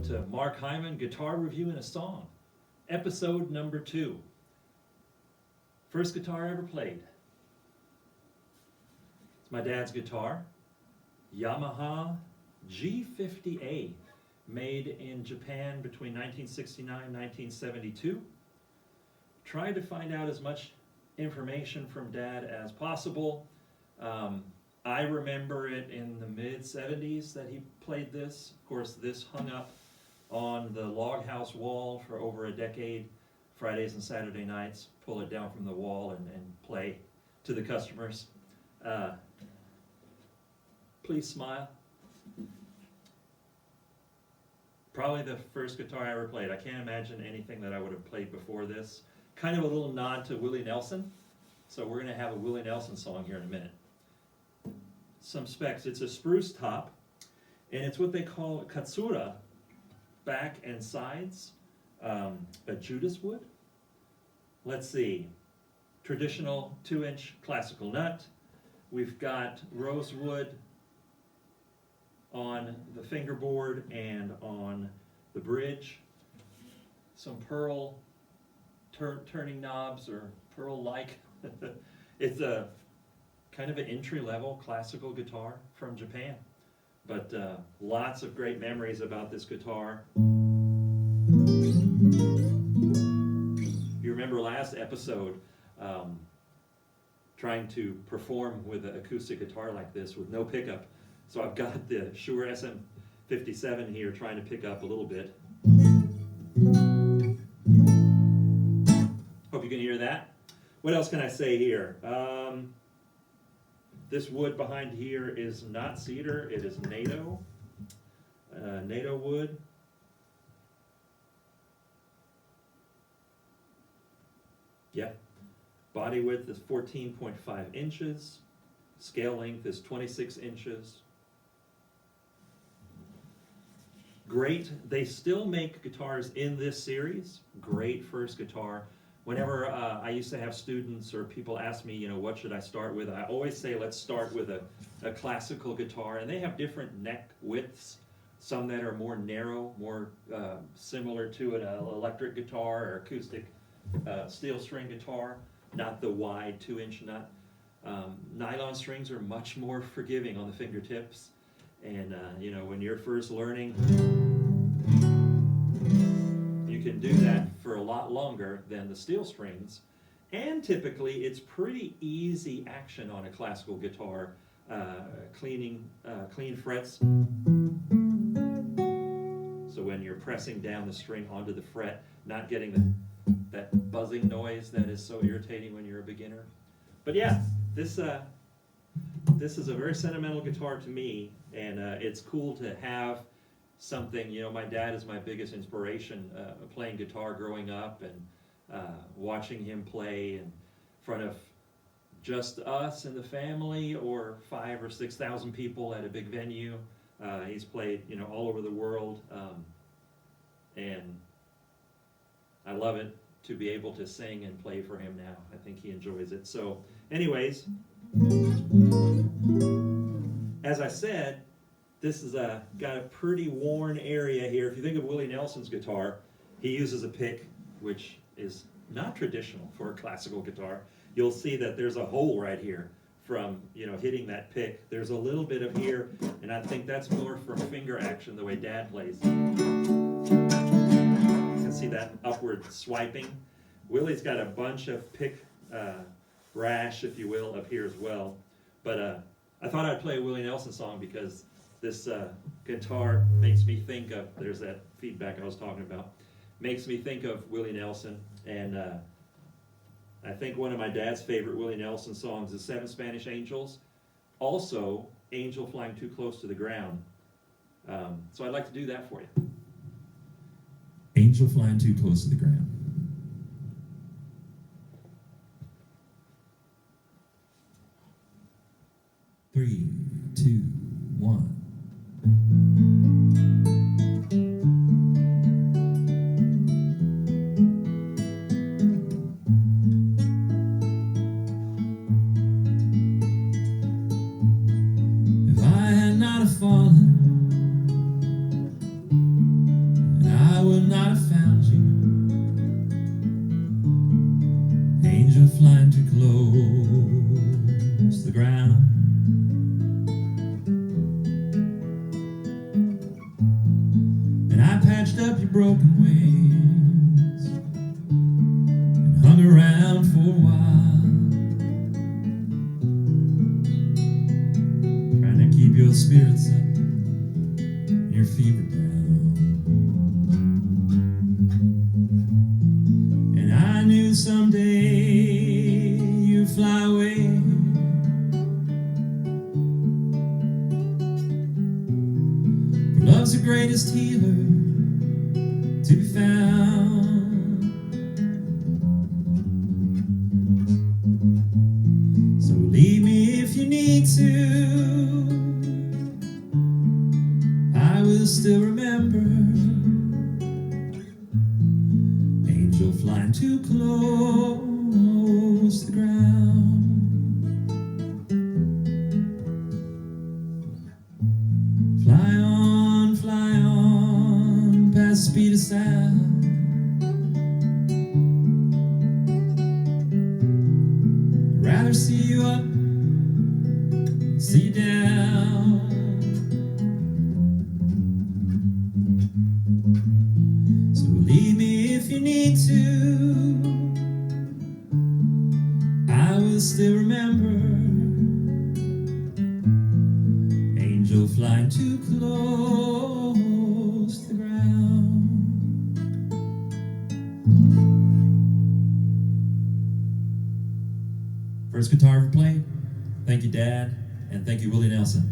to Marc Heymann, Guitar Review in a Song, episode number 2. First guitar I ever played. It's my dad's guitar, Yamaha G-50A, made in Japan between 1969 and 1972. Tried to find out as much information from Dad as possible. I remember it in the mid-70s that he played this. Of course, this hung up on the log house wall for over a decade. Fridays and Saturday nights, pull it down from the wall and play to the customers. Please smile. Probably the first guitar I ever played. I can't imagine anything that I would have played before this. Kind of a little nod to Willie Nelson. So we're going to have a Willie Nelson song here in a minute. Some specs. It's a spruce top, and it's what they call a katsura, back and sides, a Judas wood. Let's see, traditional 2-inch classical nut. We've got rosewood on the fingerboard and on the bridge. Some pearl turning knobs, or pearl-like. It's a kind of an entry-level classical guitar from Japan, but lots of great memories about this guitar. You remember last episode trying to perform with an acoustic guitar like this with no pickup, so I've got the Shure SM57 here trying to pick up a little bit. Hope you can hear that. What else can I say here? This wood behind here is not cedar, it is NATO wood. Yep. Body width is 14.5 inches. Scale length is 26 inches. Great. They still make guitars in this series. Great first guitar. Whenever I used to have students or people ask me, what should I start with? I always say, let's start with a classical guitar. And they have different neck widths. Some that are more narrow, more similar to an electric guitar or acoustic steel string guitar, not the wide 2-inch nut. Nylon strings are much more forgiving on the fingertips. And, when you're first learning, you can do that for a lot longer than the steel strings. And typically, it's pretty easy action on a classical guitar, clean frets. So when you're pressing down the string onto the fret, not getting that buzzing noise that is so irritating when you're a beginner. But yeah, this is a very sentimental guitar to me, and it's cool to have something. My dad is my biggest inspiration, playing guitar growing up, and watching him play in front of just us and the family, or 5,000 or 6,000 people at a big venue. He's played, all over the world, and I love it to be able to sing and play for him now. I think he enjoys it. So, anyways, as I said, this is got a pretty worn area here. If you think of Willie Nelson's guitar, he uses a pick, which is not traditional for a classical guitar. You'll see that there's a hole right here from hitting that pick. There's a little bit of here, and I think that's more for finger action, the way Dad plays. You can see that upward swiping. Willie's got a bunch of pick rash, if you will, up here as well. But I thought I'd play a Willie Nelson song because this guitar makes me think of, there's that feedback I was talking about, makes me think of Willie Nelson. And I think one of my dad's favorite Willie Nelson songs is 7 Spanish Angels. Also, Angel Flying Too Close to the Ground. So I'd like to do that for you. Angel Flying Too Close to the Ground. Three, two, one. If I had not have fallen would not have found you. Angel flying too close to the ground. And I patched up your broken wings and hung around for a while, trying to keep your spirits up and your fever down. And I knew someday you'd fly away, for love's the greatest healer to be found. So leave me if you need to, I will still remember. Angel flying too close to the ground. Fly on, past the speed of sound. I'd rather see you up, see you down. So leave me if you need to, I will still remember. Angel flying too close to the ground. First guitar ever played. Thank you, Dad, and thank you, Willie Nelson.